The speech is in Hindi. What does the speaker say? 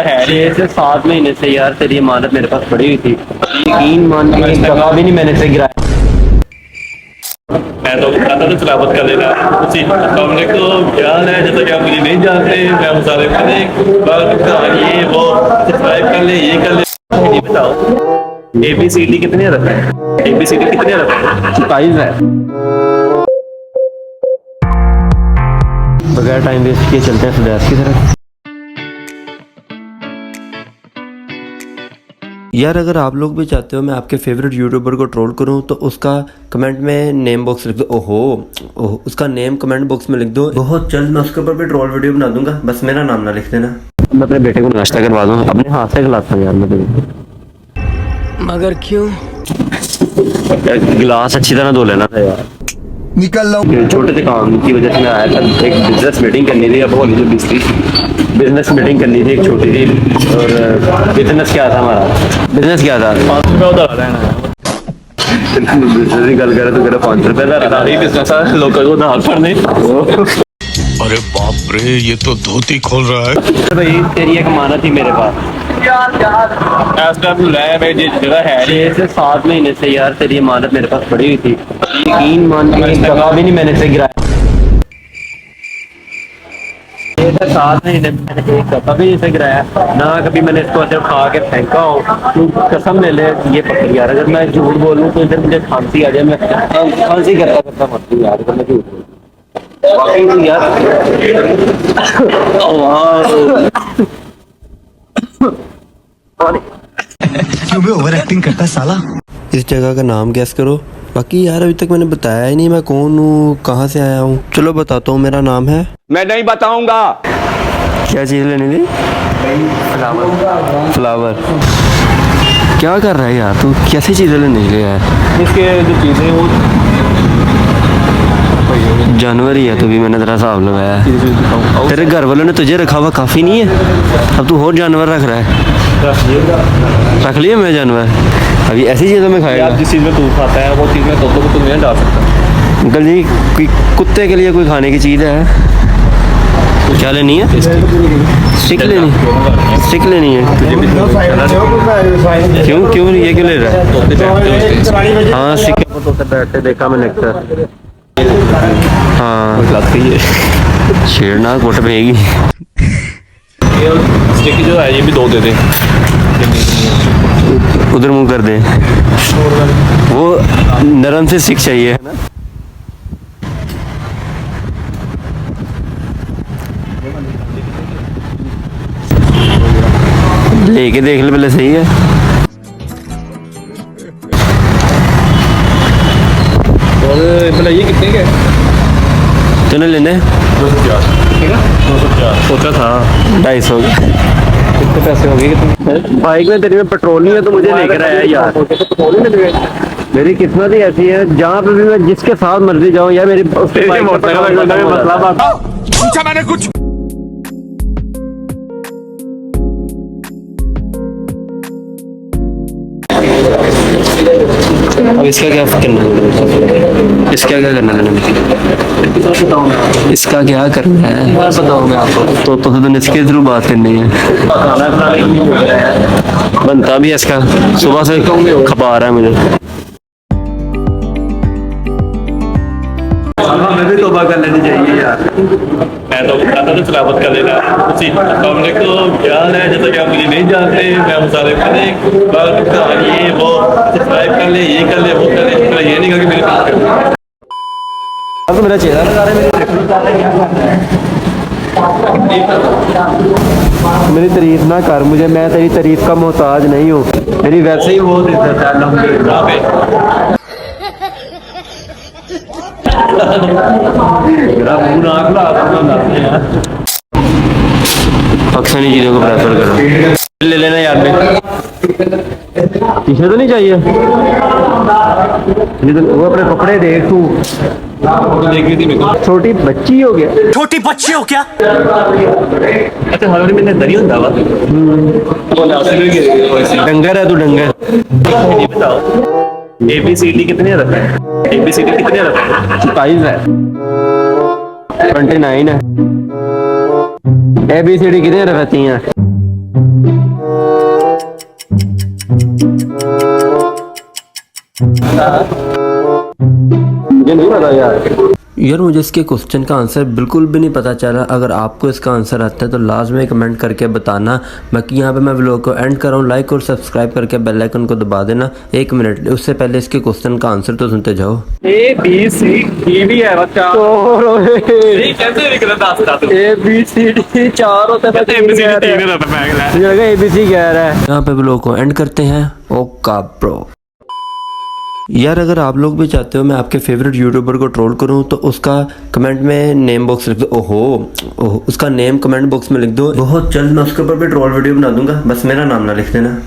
6 से 7 महीने से यार तेरी अमानत मेरे पास पड़ी हुई थी। यकीन मान के एक दफा भी नहीं मैंने से गिराया। मैं तो कहता था सलामत कर लेना उसी सामने को ख्याल है, जैसा कि आप मुझे नहीं जानते, मैं मुसारे ये वो सब्सक्राइब कर ले, ये कर ले। ये बताओ ABCD कितने रखा है? ABCD कितने रखा है? 27 है। बगैर टाइम वेस्ट किए चलते हैं सुदेश की तरफ। यार अगर आप लोग भी चाहते हो मैं आपके फेवरेट यूट्यूबर को ट्रोल करूं तो उसका कमेंट में नेम बॉक्स लिख दो। ओहो उसका नेम कमेंट बॉक्स में लिख दो। बहुत जल्द मैं उसके ऊपर भी ट्रोल वीडियो बना दूंगा, बस मेरा नाम ना लिख देना। मैं अपने बेटे को नाश्ता करवा दूं, अपने हाथ से खिलाता हूं यार मैं तो। मगर क्यों? गिलास अच्छी तरह धो लेना था यार। निकल लो। छोटे से काम की वजह से मैं आया था, एक बिजनेस मीटिंग करनी थी। अब होली जो बिजनेस मीटिंग करनी थी, एक छोटी सी। और बिजनेस क्या था हमारा? बिजनेस क्या था? 5 रुपये उधार लेना है। बिजनेस की गल करे तो मेरा 5 रुपए का बिजनेस है, लोगों को उधार पड़ने। अरे बाप रे, ये तो धोती खोल रहा है। भाई तेरी एक अमानत थी मेरे पास। इस टाइम लाया मैं जगह है 6 से 7 महीने से यार तेरी अमानत मेरे पास पड़ी हुई थी। यकीन मान के एक दफा भी नहीं मैंने से गिराया। 6 से 7 महीने मैंने एक दफा भी नहीं से गिराया ना। कभी मैंने इसको ऐसे उठा के फेंका हो। तू कसम ले ले, ये पकड़ यार, अगर मैं झूठ बोलूं तो इधर मुझे खांसी आ जाए। मैं खांसी करता करता मरती हूँ यार अगर मैं झूठ बोलूं। वाकई में यार क्यों भी ओवर एक्टिंग करता है साला। इस जगह का नाम गैस करो। बाकी यार अभी तक मैंने बताया ही नहीं मैं कौन हूँ, कहाँ से आया हूँ। चलो बताता हूँ, मेरा नाम है। मैं नहीं बताऊंगा। क्या चीज़ लेनी थी? फ्लावर। क्या कर रहा है यार तू? कैसी चीज़ें लेने के लिए आया? इसके जो चीजें वो जानवर ही है तो भी मैंने तेरा हिसाब लगाया है। तेरे घर वालों ने तुझे रखा हुआ काफ़ी नहीं है, अब तू और जानवर रख रहा है। रख लिए मैं जानवर? अभी ऐसी चीज़ों में खाएगा? यार जिस चीज में तू खाता है वो चीज में तो तू नहीं डाल सकता। अंकल जी कोई कुत्ते के लिए कोई खाने की चीज़ है? क्या लेनी है? स्टिक लेनी? स्टिक लेनी है? क्यों क्यों ये क्यों ले रहा है? हाँ स्टिक बैठते देखा मैंने अक्सर। हाँ लगती है छेड़ना कोट पेगी। स्टिक जो है ये भी 2 दे दे। उधर मुंह कर दे। वो नरम से स्टिक चाहिए है ना? लेके देख ले पहले, सही है? और मतलब ये कितने के? तूने लेने 250 सोचा था 250 कितने पैसे हो गए? बाइक में तेरी में पेट्रोल नहीं है तो मुझे लेकर आया यार। मेरी किस्मत ही ऐसी है, जहाँ पे भी मैं जिसके साथ मर्जी जाऊँ यार, मेरी उसके बाइक में पेट्रोल का मसला पूछा मैंने कुछ। अब इसका क्या करना है? इसका क्या करना है? इसका क्या करना है? बताऊँ मैं आपको। तो इसके थ्रू बात करनी है। बनता भी है इसका, सुबह से खपा रहा है मुझे। हमें भी तौबा कर लेनी चाहिए यार। मैं तो कहता था सलामत कर लेना उसी सामने को ख्याल है, जैसा कि आप मुझे नहीं जानते, मैं मुसारे ये वो सब्सक्राइब कर ले, ये कर ले, वो कर ले। मैं ये नहीं कहा कि मेरे पास कर। अब तो मेरा चेहरा लगा रहा है, मेरी तारीफ ना कर मुझे, मैं तेरी तारीफ का मोहताज नहीं हूँ। मेरी वैसे ही बहुत इज्जत है अल्हम्दुलिल्लाह। मेरा मुंह नाक ला पाकिस्तानी चीज़ों को प्रेफर करो। ले लेना यार में। पीछे तो नहीं चाहिए? ये तो वो अपने कपड़े देख तू, देख रही थी मेरे को। छोटी बच्ची हो गया। छोटी बच्ची हो क्या? अच्छा हमारे मैंने दरी होता हुआ डंगर है तू, डंगर। ये बताओ ABCD कितने रखा है? ABCD कितने रखा है? 27 है। 29 है। ABCD कितने रहती हैं? मुझे नहीं पता यार। यार मुझे इसके क्वेश्चन का आंसर बिल्कुल भी नहीं पता चला। अगर आपको इसका आंसर आता है तो लाजमी कमेंट करके बताना। बाकी यहाँ पे मैं व्लॉग को एंड कर रहा हूँ। लाइक और सब्सक्राइब करके बेल आइकन को दबा देना। 1 मिनट, उससे पहले इसके क्वेश्चन का आंसर तो सुनते जाओ। ए बी सी डी भी है बच्चा नहीं कैसे निकला दास्ता तू ABCD 4 होता है, ABCD 3 होता मैं अगला मुझे लगा ABC कह रहा है। यहाँ पे व्लॉग को एंड करते हैं। ओका ब्रो। यार अगर आप लोग भी चाहते हो मैं आपके फेवरेट यूट्यूबर को ट्रोल करूं तो उसका कमेंट में नेम बॉक्स लिख दो। ओहो, उसका नेम कमेंट बॉक्स में लिख दो। बहुत जल्द मैं उसके ऊपर भी ट्रोल वीडियो बना दूंगा, बस मेरा नाम ना लिख देना।